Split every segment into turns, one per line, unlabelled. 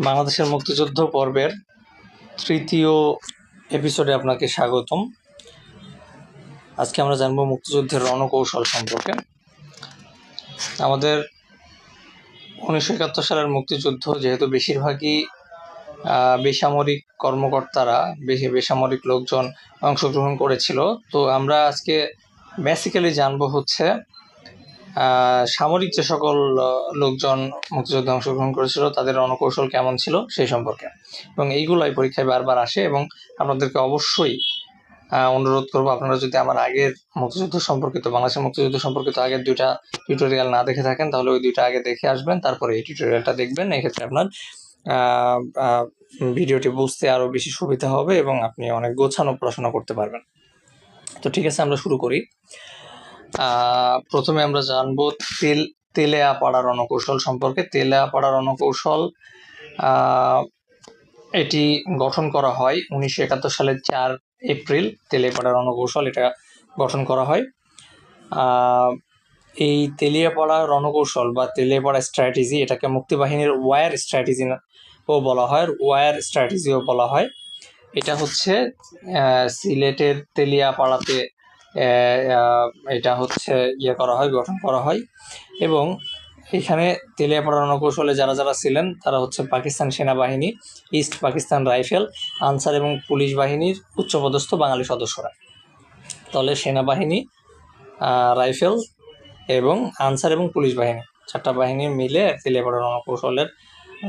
বাংলাদেশের মুক্তিযুদ্ধ পর্বের তৃতীয় এপিসোডে আপনাকে স্বাগতম। আজকে আমরা জানবো মুক্তিযুদ্ধের রণকৌশল সম্পর্কে। আমাদের 1971 সালের মুক্তিযুদ্ধ যেহেতু বেশিরভাগই বেসামরিক কর্মকর্তারা, বেসামরিক লোকজন অংশগ্রহণ করেছিল, তো আমরা আজকে বেসিক্যালি জানবো হচ্ছে সামরিক যে সকল লোকজন মুক্তিযুদ্ধে অংশগ্রহণ করেছিল তাদের রণকৌশল কেমন ছিল সেই সম্পর্কে, এবং এইগুলাই পরীক্ষায় বারবার আসে। এবং আপনাদেরকে অবশ্যই অনুরোধ করবো, আপনারা যদি আমার আগের মুক্তিযুদ্ধ সম্পর্কিত, বাংলাদেশের মুক্তিযুদ্ধ সম্পর্কিত আগের দুইটা টিউটোরিয়াল না দেখে থাকেন, তাহলে ওই দুইটা আগে দেখে আসবেন, তারপরে এই টিউটোরিয়ালটা দেখবেন। এক্ষেত্রে আপনার ভিডিওটি বুঝতে আরও বেশি সুবিধা হবে এবং আপনি অনেক গোছানো পড়াশোনা করতে পারবেন। তো ঠিক আছে, আমরা শুরু করি। প্রথমে আমরা জানবো তেলেয়াপাড়া রণকৌশল সম্পর্কে। তেলেয়াপাড়া রণকৌশল এটি গঠন করা হয় 1971 সালের 4 এপ্রিল। তেলিয়াপাড়া রণকৌশল এটা গঠন করা হয়। এই তেলিয়াপাড়া রণকৌশল বা তেলিয়াপাড়া স্ট্র্যাটেজি, এটাকে মুক্তিবাহিনীর ওয়ার স্ট্র্যাটেজিও বলা হয়, ওয়ার স্ট্র্যাটেজিও বলা হয়। এটা হচ্ছে সিলেটের তেলিয়াপাড়াতে এটা হচ্ছে করা হয়, গঠন করা হয়। এবং এখানে তেলিয়াপাড়া রণকৌশলে যারা যারা ছিলেন তারা হচ্ছে পাকিস্তান সেনাবাহিনী, ইস্ট পাকিস্তান রাইফেল, আনসার এবং পুলিশ বাহিনীর উচ্চপদস্থ বাঙালি সদস্যরা। তাহলে সেনাবাহিনী, রাইফেল এবং আনসার এবং পুলিশ বাহিনী, 4টা বাহিনী মিলে তেলিয়াপাড়া রণকৌশলের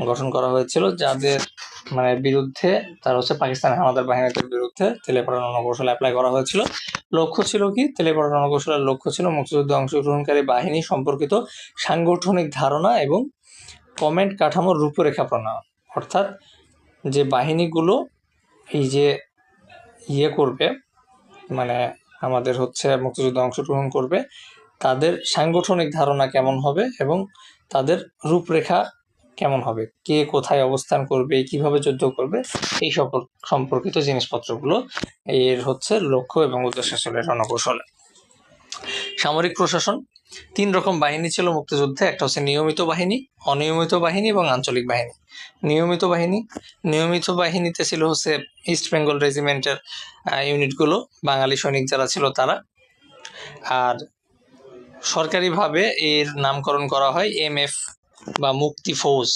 গঠন করা হয়েছিল, যাদের বিরুদ্ধে তার হচ্ছে পাকিস্তান হানাদার বাহিনীদের বিরুদ্ধে তেলিয়াপাড়া রণকৌশল অ্যাপ্লাই করা হয়েছিল। লক্ষ্য ছিল কি? তেলিয়াপাড়া রণকৌশলের লক্ষ্য ছিল মুক্তিযুদ্ধে অংশগ্রহণকারী বাহিনী সম্পর্কিত সাংগঠনিক ধারণা এবং কমেন্ট কাঠামোর রূপরেখা প্রণয়ন। অর্থাৎ যে বাহিনীগুলো এই যে করবে, আমাদের হচ্ছে মুক্তিযুদ্ধে অংশগ্রহণ করবে, তাদের সাংগঠনিক ধারণা কেমন হবে এবং তাদের রূপরেখা কেমন হবে, কে কোথায় অবস্থান করবে, কিভাবে যুদ্ধ করবে, এই সম্পর্কিত জিনিসপত্রগুলো এর হচ্ছে লক্ষ্য এবং উদ্দেশ্য ছিল রণকৌশলে। সামরিক প্রশাসন 3 রকম বাহিনী ছিল মুক্তিযুদ্ধে। একটা হচ্ছে নিয়মিত বাহিনী, অনিয়মিত বাহিনী এবং আঞ্চলিক বাহিনী। নিয়মিত বাহিনীতে ছিল হচ্ছে ইস্ট বেঙ্গল রেজিমেন্টের ইউনিটগুলো, বাঙালি সৈনিক যারা ছিল তারা। আর সরকারিভাবে এর নামকরণ করা হয় MF বা মুক্তি ফৌজ,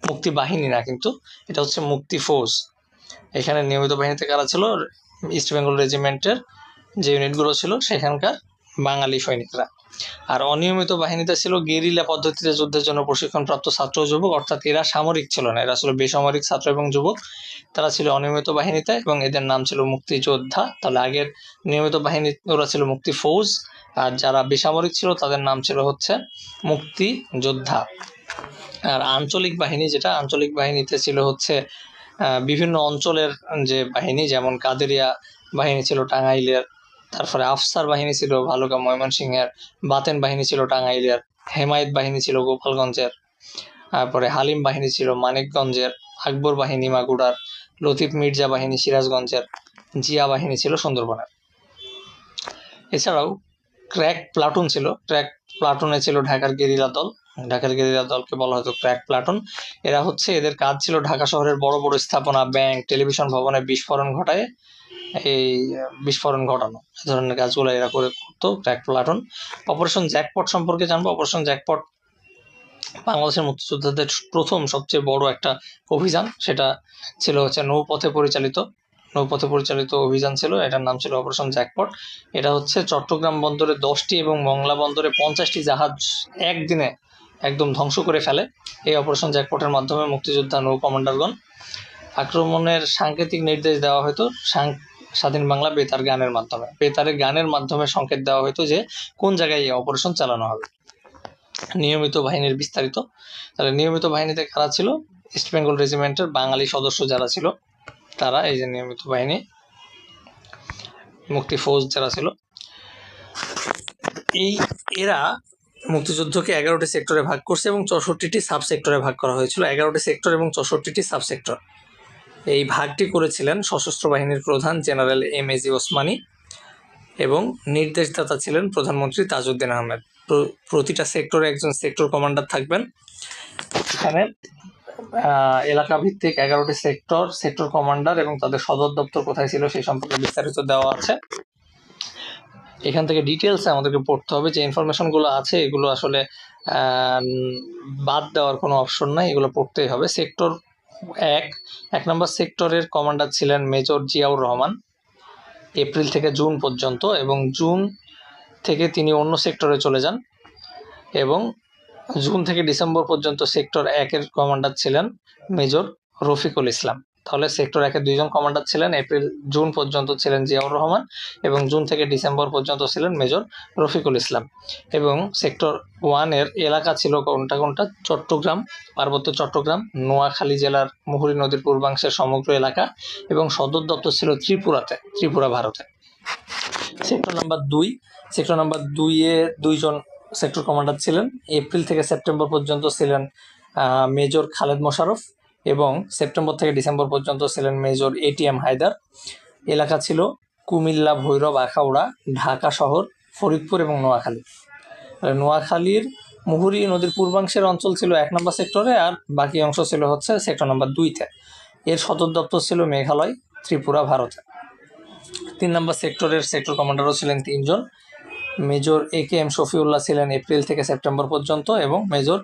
মুক্তি বাহিনী না, কিন্তু এটা হচ্ছে মুক্তি ফৌজ। এখানে নিয়মিত বাহিনীতে কারা ছিল? ইস্ট বেঙ্গল রেজিমেন্টের যে ইউনিটগুলো ছিল সেখানকার বাঙালি সৈনিকরা। আর অনিয়মিত বাহিনীতে ছিল গেরিলা পদ্ধতিতে যুদ্ধের জন্য প্রশিক্ষণপ্রাপ্ত ছাত্র ও যুবক, অর্থাৎ এরা সামরিক ছিল না, এরা ছিল বেসামরিক ছাত্র এবং যুবক। তারা ছিল অনিয়মিত বাহিনীতে এবং এদের নাম ছিল মুক্তিযোদ্ধা। তাহলে আগের নিয়মিত বাহিনী ওরা ছিল মুক্তি ফৌজ, আর যারা বেসামরিক ছিল তাদের নাম ছিল হচ্ছে মুক্তিযোদ্ধা। আর আঞ্চলিক বাহিনী, যেটা আঞ্চলিক বাহিনীতে ছিল হচ্ছে বিভিন্ন অঞ্চলের যে বাহিনী, যেমন কাদেরিয়া বাহিনী ছিল টাঙ্গাইলের, তারপরে আফসার বাহিনী ছিল ভালুকা ময়মনসিংহের, বাতেন বাহিনী ছিল টাঙ্গাইলের, হেমায়েত বাহিনী ছিল গোপালগঞ্জের, তারপরে হালিম বাহিনী ছিল মানিকগঞ্জের, আকবর বাহিনী মাগুরার, লতিফ মির্জা বাহিনী সিরাজগঞ্জের, জিয়া বাহিনী ছিল সুন্দরবনের। এছাড়াও ক্র্যাক প্লাটুন ছিল। ক্র্যাক প্লাটুনে ছিল ঢাকার গেরিলা দল, ঢাকার গেরিলা দলকে বলা হতো ক্র্যাক প্লাটুন। এরা হচ্ছে, এদের কাজ ছিল ঢাকা শহরের বড় বড় স্থাপনা, ব্যাংক, টেলিভিশন ভবনে বিস্ফোরণ ঘটানো, এই ধরনের কাজগুলো এরা করতো, ক্র্যাক প্লাটুন। অপারেশন জ্যাকপট সম্পর্কে জানবো। অপারেশন জ্যাকপট বাংলাদেশের মুক্তিযোদ্ধাদের প্রথম সবচেয়ে বড় একটা অভিযান, সেটা ছিল হচ্ছে নৌপথে পরিচালিত অভিযান ছিল, এটার নাম ছিল অপারেশন জ্যাকপট। এটা হচ্ছে চট্টগ্রাম বন্দরে 10টি এবং মংলা বন্দরে 50টি জাহাজ একদিনে একদম ধ্বংস করে ফেলে। এই অপারেশন জ্যাকপটের মাধ্যমে মুক্তিযোদ্ধা নৌ কমান্ডারগণ আক্রমণের সাংকেতিক নির্দেশ দেওয়া হতো স্বাধীন বাংলা বেতারে গানের মাধ্যমে সংকেত দেওয়া হতো যে কোন জায়গায় এই অপারেশন চালানো হবে। নিয়মিত বাহিনীর বিস্তারিত। তাহলে নিয়মিত বাহিনীতে কারা ছিল? ইস্ট বেঙ্গল রেজিমেন্টের বাঙালি সদস্য যারা ছিল তারা, এই যে নিয়মিত বাহিনী, মুক্তি ফৌজ যারা ছিল, এরা মুক্তিযুদ্ধকে 11টি সেক্টরে ভাগ করছে এবং 64টি সাব সেক্টরে ভাগ করা হয়েছিল। 11টি সেক্টর এবং 64টি সাব সেক্টর। এই ভাগটি করেছিলেন সশস্ত্র বাহিনীর প্রধান জেনারেল MAG ওসমানী এবং নির্দেশদাতা ছিলেন প্রধানমন্ত্রী তাজউদ্দিন আহমেদ। প্রতিটা সেক্টরে একজন সেক্টর কমান্ডার থাকবেন। এখানে এলাকা ভিত্তিক 11টি সেক্টর কমান্ডার এবং তাদের সদর দপ্তর কোথায় ছিল সেই সম্পর্কে বিস্তারিত দেওয়া আছে। এখান থেকে ডিটেলসে আমাদেরকে পড়তে হবে। যে ইনফরমেশনগুলো আছে এগুলো আসলে বাদ দেওয়ার কোনো অপশন নাই, এগুলো পড়তেই হবে। সেক্টর 1 নম্বর সেক্টরের কমান্ডার ছিলেন মেজর জিয়াউর রহমান এপ্রিল থেকে জুন পর্যন্ত, এবং জুন থেকে তিনি অন্য সেক্টরে চলে যান, এবং জুন থেকে ডিসেম্বর পর্যন্ত সেক্টর 1-এর কমান্ডার ছিলেন মেজর রফিকুল ইসলাম। তাহলে সেক্টর 1-এর 2জন কমান্ডার ছিলেন, জুন পর্যন্ত ছিলেন জিয়াউর রহমান, এবং জুন থেকে ডিসেম্বর পর্যন্ত ছিলেন মেজর রফিকুল ইসলাম। এবং সেক্টর 1-এর এলাকা ছিল কোনটা? চট্টগ্রাম, পার্বত্য চট্টগ্রাম, নোয়াখালী জেলার মুহুরী নদীর পূর্বাংশের সমগ্র এলাকা, এবং সদর দপ্তর ছিল ত্রিপুরা, ভারতে। সেক্টর নাম্বার 2-এ 2জন সেক্টর কমান্ডার ছিলেন। এপ্রিল থেকে সেপ্টেম্বর পর্যন্ত ছিলেন মেজর খালেদ মোশাররফ, এবং সেপ্টেম্বর থেকে ডিসেম্বর পর্যন্ত ছিলেন মেজর এটিএম হায়দার। এলাকা ছিল কুমিল্লা, ভৈরব, আখাউড়া, ঢাকা শহর, ফরিদপুর এবং নোয়াখালী। নোয়াখালীর মুহুরী নদীর পূর্বাংশের অঞ্চল ছিল 1 নম্বর সেক্টরে, আর বাকি অংশ ছিল হচ্ছে সেক্টর নাম্বার 2-তে। এর সদর দপ্তর ছিল মেঘালয়, ত্রিপুরা, ভারতে। 3 নম্বর সেক্টরের সেক্টর কমান্ডারও ছিলেন 3জন। মেজর AKM শফিউল্লাহ ছিলেন এপ্রিল থেকে সেপ্টেম্বর পর্যন্ত, এবং মেজর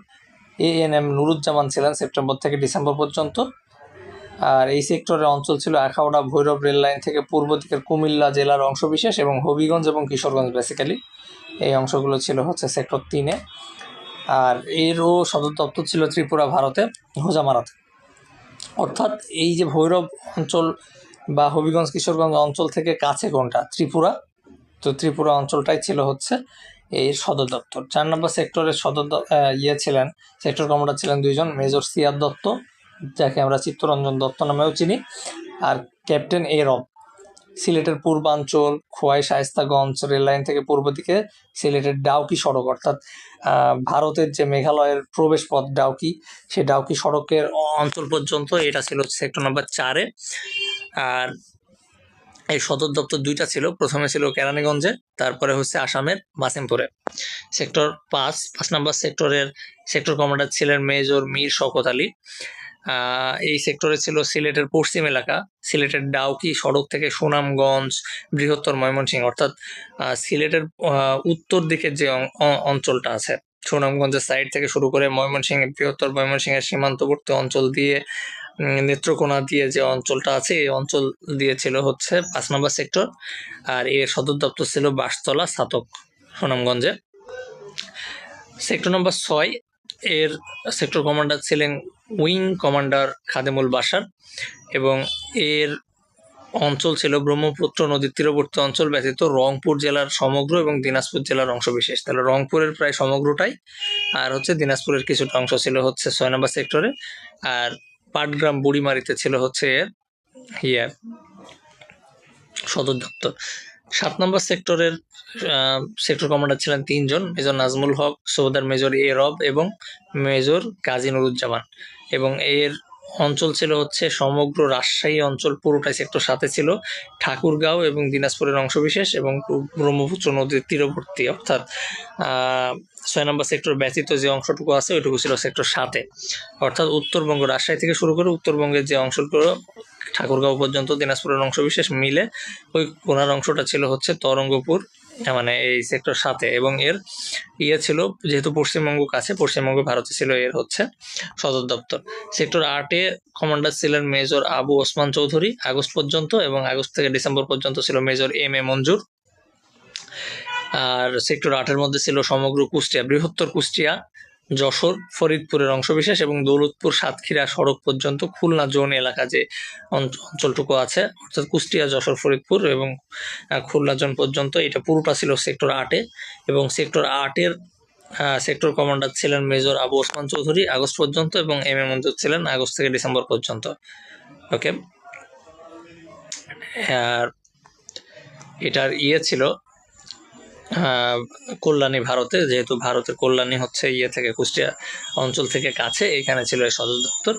ANM নুরুজ্জামান ছিলেন সেপ্টেম্বর থেকে ডিসেম্বর পর্যন্ত। আর এই সেক্টরের অঞ্চল ছিল আখাউড়া ভৈরব রেল লাইন থেকে পূর্ব দিকের কুমিল্লা জেলার অংশবিশেষ, এবং হবিগঞ্জ এবং কিশোরগঞ্জ, বেসিক্যালি এই অংশগুলো ছিল হচ্ছে সেক্টর 3-এ। আর এরও সদর দপ্তর ছিল ত্রিপুরা, ভারতে, হোজামারাতে। অর্থাৎ এই যে ভৈরব অঞ্চল বা হবিগঞ্জ কিশোরগঞ্জ অঞ্চল থেকে কাছে কোনটা? ত্রিপুরা। তো ত্রিপুরা অঞ্চলটাই ছিল হচ্ছে এই সদর দপ্তর। 4 নম্বর সেক্টরের ছিলেন সেক্টর কমান্ডার ছিলেন 2জন, মেজর সিয়াদ দত্ত, যাকে আমরা চিত্তরঞ্জন দত্ত নামেও চিনি, আর ক্যাপ্টেন রব। সিলেটের পূর্বাঞ্চল খোয়াই শায়েস্তাগঞ্জ রেল লাইন থেকে পূর্ব দিকে সিলেটের ডাউকি সড়ক, অর্থাৎ ভারতের যে মেঘালয়ের প্রবেশ পথ ডাউকি, সেই ডাউকি সড়কের অঞ্চল পর্যন্ত এটা ছিল সেক্টর নাম্বার 4-এ। আর এই সদর দপ্তর 2টা ছিল, প্রথমে ছিল কেরানীগঞ্জে, তারপরে হচ্ছে আসামের মাসিমপুরে। সেক্টর 5 নম্বর সেক্টরের সেক্টর কমান্ডার ছিলেন মেজর মীর শওকত আলী। এই সেক্টরে ছিল সিলেটের পশ্চিম এলাকা, সিলেটের ডাউকি সড়ক থেকে সুনামগঞ্জ, বৃহত্তর ময়মনসিংহ, অর্থাৎ সিলেটের উত্তর দিকের যে অঞ্চলটা আছে, সুনামগঞ্জের সাইড থেকে শুরু করে ময়মনসিংহ, বৃহত্তর ময়মনসিংহের সীমান্তবর্তী অঞ্চল দিয়ে নেত্রকোনা দিয়ে যে অঞ্চলটা আছে, এই অঞ্চল দিয়ে ছিল হচ্ছে 5 নম্বর সেক্টর। আর এর সদর দপ্তর ছিল বাঁশতলা, ছাতক, সুনামগঞ্জে। সেক্টর নম্বর 6 এর সেক্টর কমান্ডার ছিলেন উইং কমান্ডার খাদেমুল বাশার, এবং এর অঞ্চল ছিল ব্রহ্মপুত্র নদীর তীরবর্তী অঞ্চল ব্যতীত রংপুর জেলার সমগ্র এবং দিনাজপুর জেলার অংশবিশেষ। তাহলে রংপুরের প্রায় সমগ্রটাই, আর হচ্ছে দিনাজপুরের কিছুটা অংশ ছিল হচ্ছে 6 নম্বর সেক্টরে। আর পাটগ্রাম বুড়িমারিতে ছিল হচ্ছে এর সদর দপ্তর। 7 নম্বর সেক্টরের সেক্টর কমান্ডার ছিলেন 3জন, মেজর নাজমুল হক, সুবেদার মেজর রব এবং মেজর কাজী নুরুজ্জামান, এবং এর অঞ্চল ছিল হচ্ছে সমগ্র রাজশাহী অঞ্চল পুরোটাই সেক্টর 7-এ ছিল, ঠাকুরগাঁও এবং দিনাজপুরের অংশবিশেষ, এবং ব্রহ্মপুত্র নদীর তীরবর্তী, অর্থাৎ 6 নম্বর সেক্টর ব্যতীত যে অংশটুকু আছে ওইটুকু ছিল সেক্টর 7-এ। অর্থাৎ উত্তরবঙ্গ, রাজশাহী থেকে শুরু করে উত্তরবঙ্গের যে অংশগুলো ঠাকুরগাঁও পর্যন্ত দিনাজপুরের অংশবিশেষ মিলে ওই কোনার অংশটা ছিল হচ্ছে তরঙ্গপুর, মানে এই সেক্টর 7-এ। এবং এর ছিল যেহেতু পশ্চিমবঙ্গ কাছে, পশ্চিমবঙ্গ ভারতে ছিল এর হচ্ছে সদর দপ্তর। সেক্টর 8-এ কমান্ডার ছিলেন মেজর আবু ওসমান চৌধুরী আগস্ট পর্যন্ত, এবং আগস্ট থেকে ডিসেম্বর পর্যন্ত ছিল মেজর MA মঞ্জুর। আর সেক্টর 8-এর মধ্যে ছিল সমগ্র কুষ্টিয়া, বৃহত্তর কুষ্টিয়া, যশোর, ফরিদপুরের অংশবিশেষ, এবং দৌলতপুর সাতক্ষীরা সড়ক পর্যন্ত খুলনা জোন এলাকা যে অঞ্চলটুকু আছে, অর্থাৎ কুষ্টিয়া, যশোর, ফরিদপুর এবং খুলনা জোন পর্যন্ত, এটা পুরোটা ছিল সেক্টর 8-এ। এবং সেক্টর 8-এর সেক্টর কমান্ডার ছিলেন মেজর আবু ওসমান চৌধুরী আগস্ট পর্যন্ত, এবং MA মঞ্জুর ছিলেন আগস্ট থেকে ডিসেম্বর পর্যন্ত। ওকে, আর এটার ছিল কল্যাণী ভারতে, যেহেতু ভারতের কল্যাণী হচ্ছে ইয়ে থেকে কুষ্টিয়া অঞ্চল থেকে কাছে, এখানে ছিল এই সদর দপ্তর।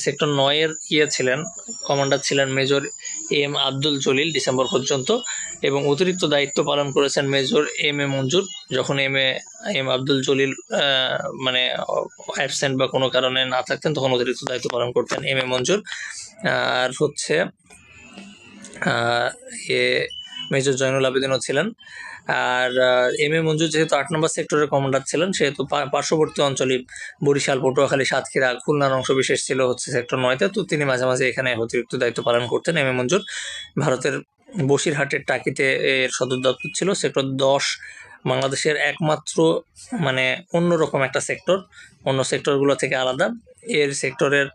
সেক্টর 9-এর ছিলেন কমান্ডার ছিলেন major M Abdul Jalil December পর্যন্ত, এবং অতিরিক্ত দায়িত্ব পালন করেছেন মেজর এম এ মঞ্জুর। যখন এম আব্দুল জলিল মানে অ্যাবসেন্ট বা কোনো কারণে না থাকতেন, তখন অতিরিক্ত দায়িত্ব পালন করতেন এম এ মঞ্জুর। আর হচ্ছে মেজর জয়নুল আবেদিনও ছিলেন। আর এম এ মঞ্জুর যেহেতু 8 নম্বর সেক্টরের কমান্ডার ছিলেন, সেহেতু পার্শ্ববর্তী অঞ্চলে বরিশাল, পটুয়াখালী, সাতক্ষীরা, খুলনার অংশবিশেষ ছিল হচ্ছে সেক্টর 9-তে, তো তিনি মাঝে মাঝে এখানে অতিরিক্ত দায়িত্ব পালন করতেন এম এ মঞ্জুর। ভারতের বসিরহাটের টাকিতে এর সদর দপ্তর ছিল। সেক্টর 10 বাংলাদেশের একমাত্র মানে অন্যরকম একটা সেক্টর, অন্য সেক্টরগুলো থেকে আলাদা। এর সেক্টরের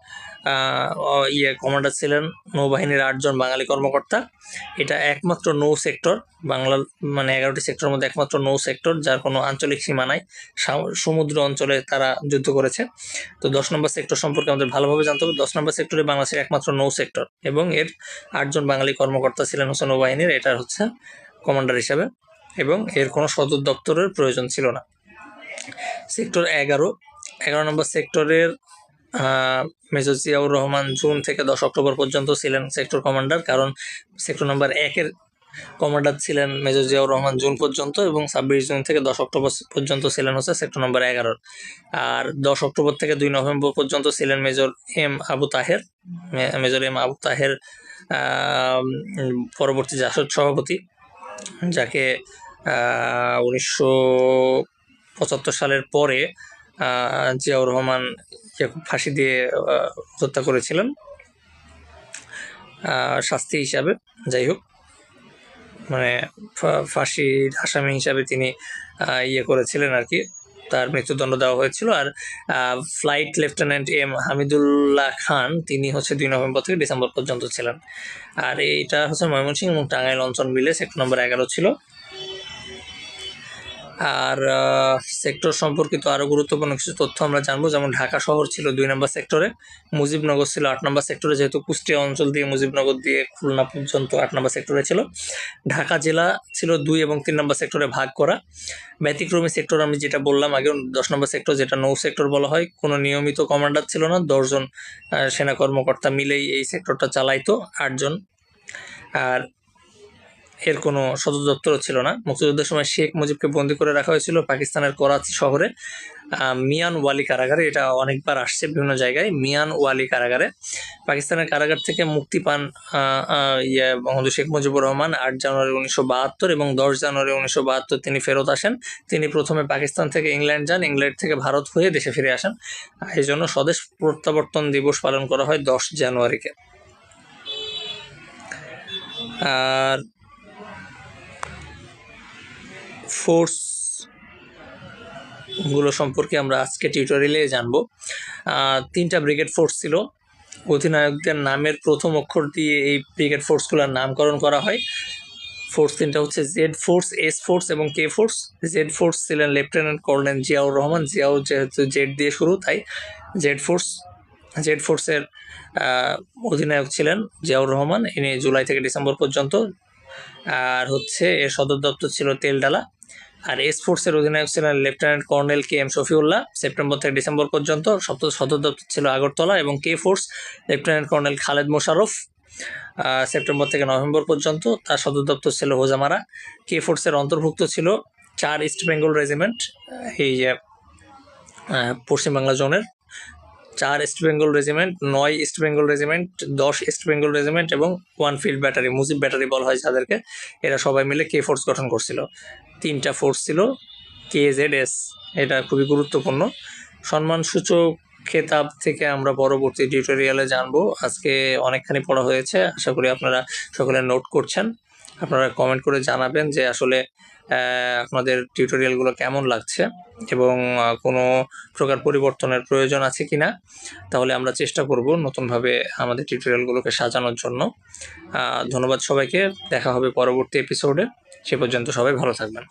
কমান্ডার ছিলেন নৌবাহিনীর 8 জন বাঙালি কর্মকর্তা। এটা একমাত্র নৌ সেক্টর, বাংলার মানে 11টি সেক্টরের মধ্যে একমাত্র নৌ সেক্টর যার কোনো আঞ্চলিক সীমা নাই, সমুদ্র অঞ্চলে তারা যুদ্ধ করেছে। তো 10 নম্বর সেক্টর সম্পর্কে আমাদের ভালোভাবে জানতে হবে। 10 নম্বর সেক্টরে বাংলাদেশের একমাত্র নৌ সেক্টর, এবং এর 8 জন বাঙালি কর্মকর্তা ছিলেন হচ্ছে নৌবাহিনীর, এটা হচ্ছে কমান্ডার হিসাবে, এবং এর কোনো সদর দপ্তরের প্রয়োজন ছিল না। সেক্টর 11 নম্বর সেক্টরের মেজর জিয়াউর রহমান জুন থেকে 10 অক্টোবর পর্যন্ত ছিলেন সেক্টর কমান্ডার, কারণ সেক্টর নম্বর 1-এর কমান্ডার ছিলেন মেজর জিয়াউর রহমান জুন পর্যন্ত, এবং 26 জুন থেকে 10 অক্টোবর পর্যন্ত ছিলেন হচ্ছে সেক্টর নম্বর 11। আর 10 অক্টোবর থেকে 2 নভেম্বর পর্যন্ত ছিলেন মেজর এম আবু তাহের পরবর্তী জাসদ সভাপতি, যাকে 1975 সালের পরে জিয়াউর রহমান ফাঁসি দিয়ে হত্যা করেছিলেন শাস্তি হিসাবে। যাই হোক, মানে ফাঁসির আসামি হিসাবে তিনি করেছিলেন আর কি, তার মৃত্যুদণ্ড দেওয়া হয়েছিল। আর ফ্লাইট লেফটেন্যান্ট এম হামিদুল্লাহ খান, তিনি হচ্ছে 2 নভেম্বর থেকে ডিসেম্বর পর্যন্ত ছিলেন। আর এইটা হচ্ছে ময়মনসিংহ এবং টাঙ্গাইল অঞ্চল মিলে সেক্টর নম্বর 11 ছিল। আর সেক্টর সম্পর্কিত আরও গুরুত্বপূর্ণ কিছু তথ্য আমরা জানবো, যেমন ঢাকা শহর ছিল 2 নম্বর সেক্টরে, মুজিবনগর ছিল 8 নম্বর সেক্টরে, যেহেতু কুষ্টিয়া অঞ্চল দিয়ে মুজিবনগর দিয়ে খুলনা পর্যন্ত 8 নম্বর সেক্টরে ছিল। ঢাকা জেলা ছিল 2 এবং 3 নম্বর সেক্টরে ভাগ করা। ব্যতিক্রমী সেক্টর আমি যেটা বললাম আগে, 10 নম্বর সেক্টর, যেটা নৌ সেক্টর বলা হয়, কোনো নিয়মিত কমান্ডার ছিল না, 10 জন সেনা কর্মকর্তা মিলেই এই সেক্টরটা চালাইতো, 8 জন। আর এর কোনো সদর দপ্তরও ছিল না। মুক্তিযুদ্ধের সময় শেখ মুজিবকে বন্দি করে রাখা হয়েছিল পাকিস্তানের করাচি শহরে মিয়ান ওয়ালি কারাগারে। এটা অনেকবার আসছে বিভিন্ন জায়গায়, মিয়ান ওয়ালি কারাগারে। পাকিস্তানের কারাগার থেকে মুক্তি পান বঙ্গবন্ধু শেখ মুজিবুর রহমান 8 জানুয়ারি 1972, এবং 10 জানুয়ারি 1972 তিনি ফেরত আসেন। তিনি প্রথমে পাকিস্তান থেকে ইংল্যান্ড যান, ইংল্যান্ড থেকে ভারত হয়ে দেশে ফিরে আসেন। এই জন্য স্বদেশ প্রত্যাবর্তন দিবস পালন করা হয় 10 জানুয়ারিকে। আর ফোর্সগুলো সম্পর্কে আমরা আজকে টিউটোরিয়ালে জানবো। 3টা ব্রিগেড ফোর্স ছিল। অধিনায়কদের নামের প্রথম অক্ষর দিয়ে এই ব্রিগেড ফোর্সগুলোর নামকরণ করা হয়। ফোর্স 3টা হচ্ছে জেড ফোর্স, এস ফোর্স এবং কে ফোর্স। জেড ফোর্স ছিলেন লেফটেন্যান্ট কর্নেল জিয়াউর রহমান, জিয়াউর যেহেতু জেড দিয়ে শুরু, তাই জেড ফোর্সের অধিনায়ক ছিলেন জিয়াউর রহমান, ইনি জুলাই থেকে ডিসেম্বর পর্যন্ত। আর হচ্ছে এর সদর দপ্তর ছিল তেলডালা। আর এস ফোর্সের অধিনায়ক ছিলেন lieutenant colonel K M Shafiullah, September থেকে ডিসেম্বর পর্যন্ত। সদর দপ্তর ছিল আগরতলা। এবং K force lieutenant colonel Khaled Mosharraf, September থেকে নভেম্বর পর্যন্ত, তার সদর দপ্তর ছিল হোজামারা। কে ফোর্সের অন্তর্ভুক্ত ছিল 4 ইস্ট বেঙ্গল রেজিমেন্ট, এই পশ্চিমবাংলা জোনের 4 east Bengal regiment, 9 east Bengal regiment, 10 east Bengal regiment এবং 1 ফিল্ড ব্যাটারি, মুজিব ব্যাটারি বলা হয় যাদেরকে। এরা সবাই মিলে কে ফোর্স গঠন করছিল। 3টা ফোর্স ছিল KZS, এটা খুবই গুরুত্বপূর্ণ। সম্মানসূচক খেতাব থেকে আমরা পরবর্তী টিউটোরিয়ালে জানবো। আজকে অনেকখানি পড়া হয়েছে, আশা করি আপনারা সকলে নোট করছেন। আপনারা কমেন্ট করে জানাবেন যে আসলে আপনাদের টিউটোরিয়ালগুলো কেমন লাগছে এবং কোনো প্রকার পরিবর্তনের প্রয়োজন আছে কিনা। তাহলে আমরা চেষ্টা করব নতুনভাবে আমাদের টিউটোরিয়ালগুলোকে সাজানোর জন্য। ধন্যবাদ সবাইকে, দেখা হবে পরবর্তী এপিসোডে। সে পর্যন্ত সবাই ভালো থাকবেন।